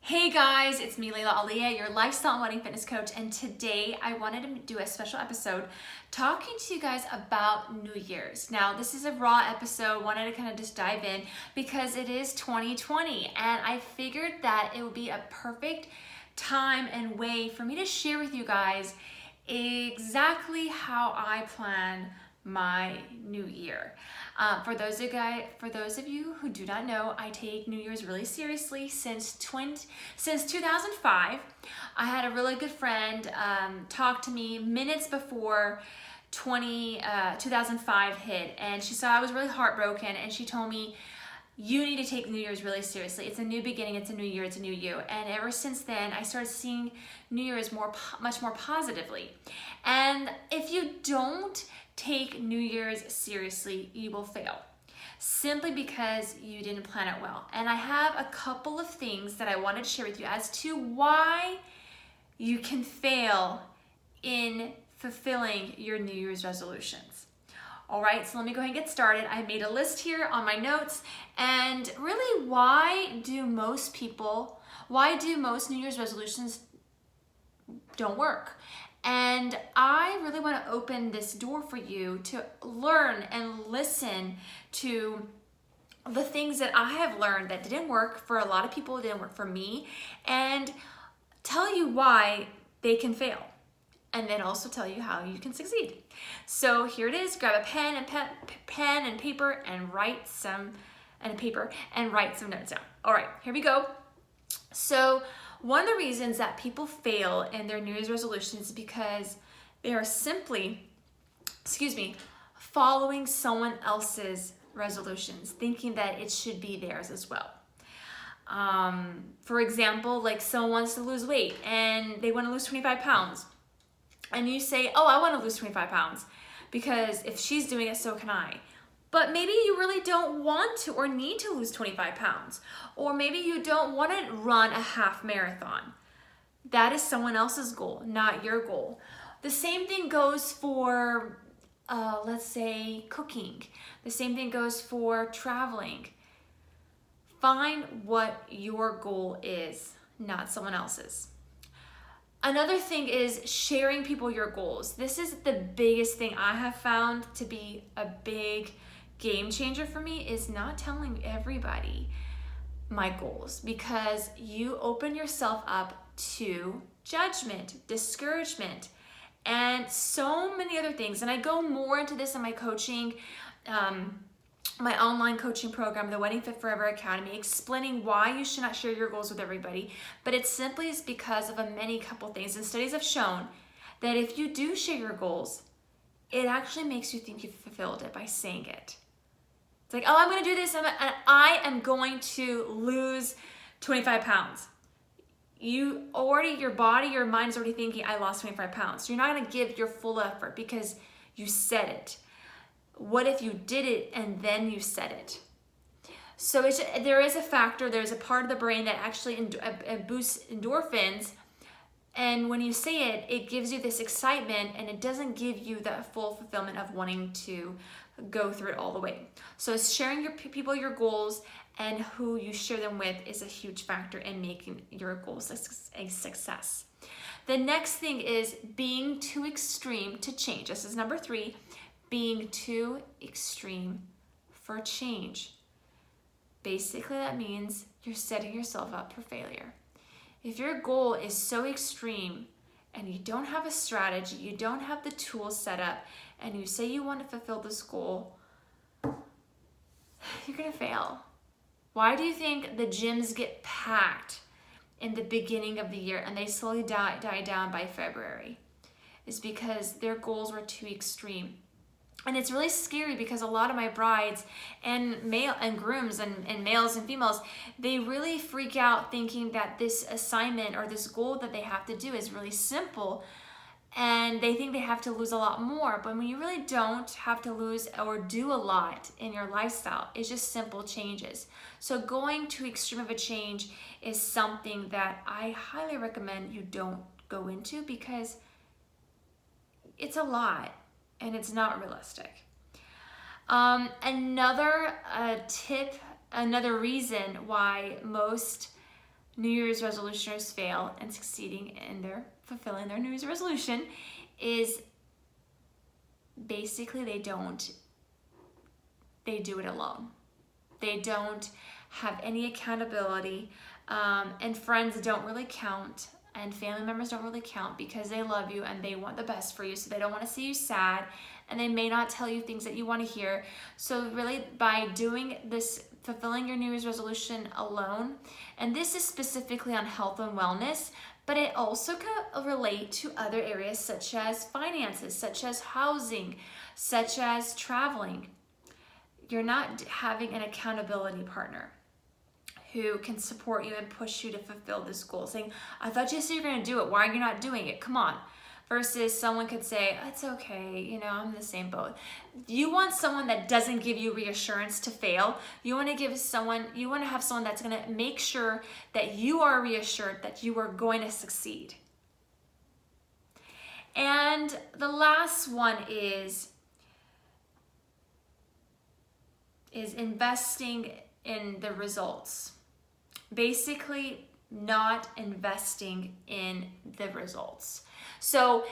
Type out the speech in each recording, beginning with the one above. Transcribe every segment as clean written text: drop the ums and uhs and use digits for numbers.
Hey guys, it's me, Laila, your lifestyle and wedding fitness coach, and today I wanted to do a special episode talking to you guys about New Year's. Now, this is a raw episode, wanted to kind of just dive in because it is 2020, and I figured that it would be a perfect time and way for me to share with you guys exactly how I plan my new year. For those of you who do not know, I take New Year's really seriously since 2005. I had a really good friend talk to me minutes before 2005 hit, and she saw I was really heartbroken, and she told me, you need to take New Year's really seriously. It's a new beginning, it's a new year, it's a new you. And ever since then, I started seeing New Year's much more positively. And if you don't take New Year's seriously, you will fail. Simply because you didn't plan it well. And I have a couple of things that I wanted to share with you as to why you can fail in fulfilling your New Year's resolutions. All right, so let me go ahead and get started. I made a list here on my notes, and really, why do most New Year's resolutions don't work? And I really want to open this door for you to learn and listen to the things that I have learned that didn't work for a lot of people, it didn't work for me, and tell you why they can fail. And then also tell you how you can succeed. So here it is. Grab a pen and paper and write some notes down. All right, here we go. So one of the reasons that people fail in their New Year's resolutions is because they are simply, following someone else's resolutions, thinking that it should be theirs as well. For example, like someone wants to lose weight and they want to lose 25 pounds. And you say, oh, I want to lose 25 pounds because if she's doing it, so can I. But maybe you really don't want to or need to lose 25 pounds. Or maybe you don't want to run a half marathon. That is someone else's goal, not your goal. The same thing goes for, let's say, cooking. The same thing goes for traveling. Find what your goal is, not someone else's. Another thing is sharing people your goals. This is the biggest thing I have found to be a big game changer for me, is not telling everybody my goals, because you open yourself up to judgment, discouragement, and so many other things. And I go more into this in my coaching, my online coaching program, the Wedding Fit Forever Academy, explaining why you should not share your goals with everybody. But it simply is because of many couple things. And studies have shown that if you do share your goals, it actually makes you think you've fulfilled it by saying it. It's like, oh, I'm going to do this, and I am going to lose 25 pounds. Your body, your mind is already thinking, I lost 25 pounds. So you're not going to give your full effort because you said it. What if you did it and then you said it? So there is a factor, there's a part of the brain that actually boosts endorphins. And when you say it, it gives you this excitement, and it doesn't give you the full fulfillment of wanting to go through it all the way. So sharing people your goals and who you share them with is a huge factor in making your goals a success. The next thing is being too extreme to change. This is number 3. Being too extreme for change. Basically, that means you're setting yourself up for failure. If your goal is so extreme and you don't have a strategy, you don't have the tools set up, and you say you want to fulfill this goal, you're going to fail. Why do you think the gyms get packed in the beginning of the year and they slowly die down by February? It's because their goals were too extreme. And it's really scary because a lot of my brides and grooms and males and females, they really freak out thinking that this assignment or this goal that they have to do is really simple, and they think they have to lose a lot more. But when you really don't have to lose or do a lot in your lifestyle, it's just simple changes. So going to extreme of a change is something that I highly recommend you don't go into, because it's a lot. And it's not realistic. Another reason why most New Year's resolutioners fail in succeeding in their fulfilling their New Year's resolution is basically they do it alone. They don't have any accountability, and friends don't really count, and family members don't really count because they love you and they want the best for you, so they don't want to see you sad, and they may not tell you things that you want to hear. So really, by doing this, fulfilling your New Year's resolution alone, and this is specifically on health and wellness, but it also can relate to other areas such as finances, such as housing, such as traveling. You're not having an accountability partner who can support you and push you to fulfill this goal, saying, I thought you said you're gonna do it, why are you not doing it? Come on. Versus someone could say, it's okay, I'm in the same boat. You want someone that doesn't give you reassurance to fail. You want to have someone that's gonna make sure that you are reassured that you are going to succeed. And the last one is investing in the results. Basically, not investing in the results. So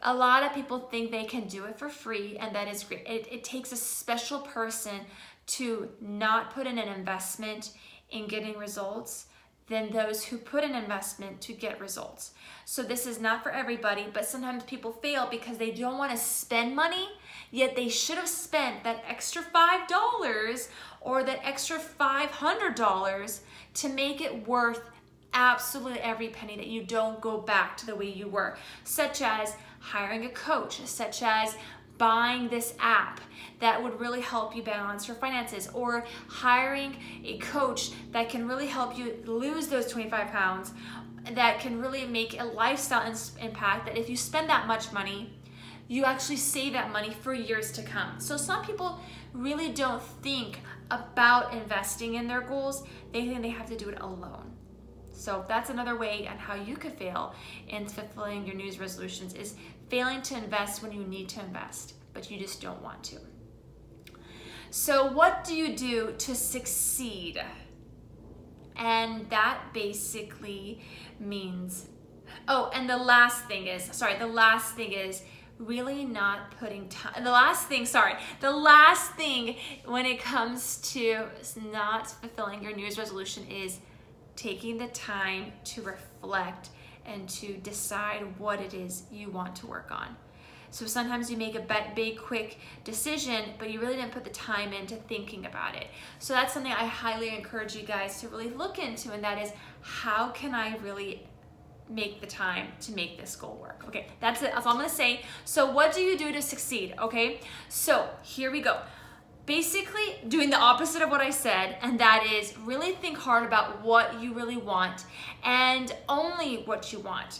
a lot of people think they can do it for free, and that is great. It takes a special person to not put in an investment in getting results than those who put an investment to get results. So this is not for everybody, but sometimes people fail because they don't want to spend money, yet they should have spent that extra $5 or that extra $500 to make it worth absolutely every penny, that you don't go back to the way you were, such as hiring a coach, such as buying this app that would really help you balance your finances, or hiring a coach that can really help you lose those 25 pounds, that can really make a lifestyle impact, that if you spend that much money, you actually save that money for years to come. So some people really don't think about investing in their goals. They think they have to do it alone. So that's another way on how you could fail in fulfilling your New Year's resolutions, is failing to invest when you need to invest, but you just don't want to. So what do you do to succeed? And that basically means, and the last thing is really not putting time. The last thing when it comes to not fulfilling your New Year's resolution is taking the time to reflect and to decide what it is you want to work on. So sometimes you make a big, quick decision, but you really didn't put the time into thinking about it. So that's something I highly encourage you guys to really look into, and that is, how can I really make the time to make this goal work? Okay, that's it. That's all I'm gonna say. So what do you do to succeed? Okay, so here we go. Basically doing the opposite of what I said, and that is really think hard about what you really want, and only what you want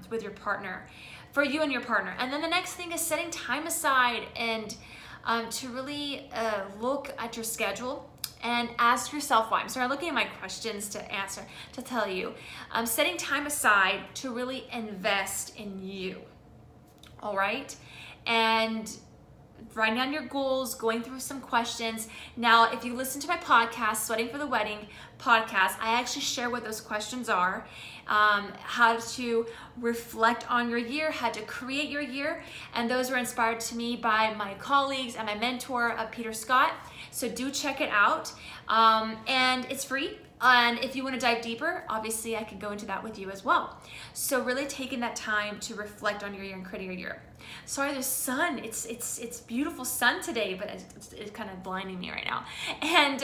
with your partner, for you and your partner. And then the next thing is setting time aside and to really look at your schedule and ask yourself why. So I'm looking at my questions to answer, to tell you. Setting time aside to really invest in you, all right? And writing down your goals, going through some questions. Now, if you listen to my podcast, Sweating for the Wedding podcast, I actually share what those questions are, how to reflect on your year, how to create your year. And those were inspired to me by my colleagues and my mentor, Peter Scott. So do check it out. And it's free. And if you want to dive deeper, obviously I could go into that with you as well. So really taking that time to reflect on your year and creating your year. Sorry, there's sun. It's beautiful sun today, but it's kind of blinding me right now. And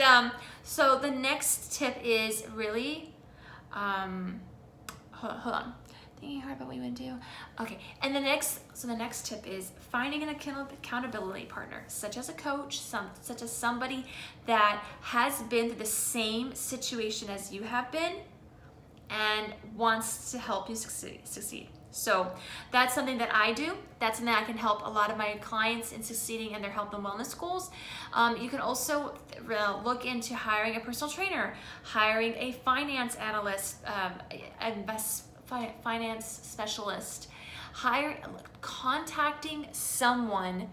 so the next tip is really, hold on. Thinking hard about what you want to do. Okay, and the next tip is finding an accountability partner, such as a coach, such as somebody that has been through the same situation as you have been and wants to help you succeed. So that's something that I do. That's something I can help a lot of my clients in succeeding in their health and wellness goals. You can also look into hiring a personal trainer, hiring a finance analyst, finance specialist, contacting somebody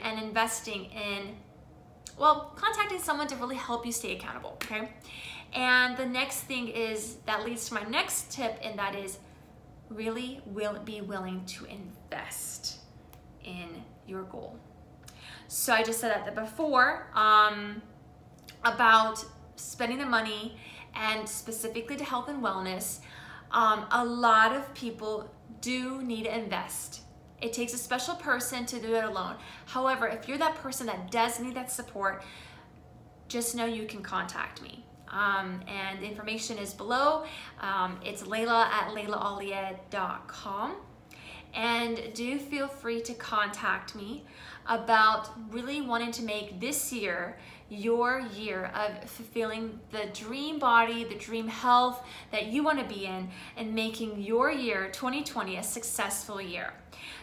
and investing in, contacting someone to really help you stay accountable, okay? And the next thing is, that leads to my next tip, and that is really be willing to invest in your goal. So I just said that before, about spending the money, and specifically to health and wellness. A lot of people do need to invest. It takes a special person to do it alone. However, if you're that person that does need that support, just know you can contact me. And the information is below. It's Laila at lailaaliyah.com. And do feel free to contact me about really wanting to make this year your year of fulfilling the dream body, the dream health that you want to be in, and making your year 2020 a successful year.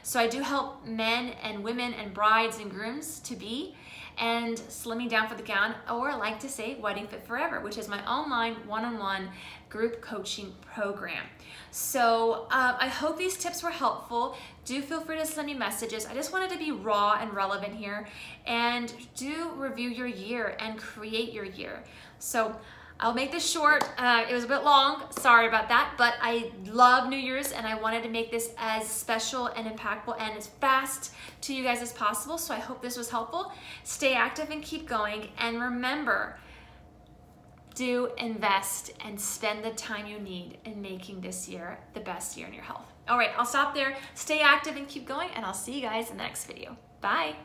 So I do help men and women and brides and grooms to be, and slimming down for the gown, or I like to say Wedding Fit Forever, which is my online one-on-one group coaching program. So I hope these tips were helpful. Do feel free to send me messages. I just wanted to be raw and relevant here, and do review your year and create your year. So I'll make this short. It was a bit long, sorry about that, but I love New Year's and I wanted to make this as special and impactful and as fast to you guys as possible. So I hope this was helpful. Stay active and keep going. And remember, do invest and spend the time you need in making this year the best year in your health. All right, I'll stop there. Stay active and keep going, and I'll see you guys in the next video. Bye.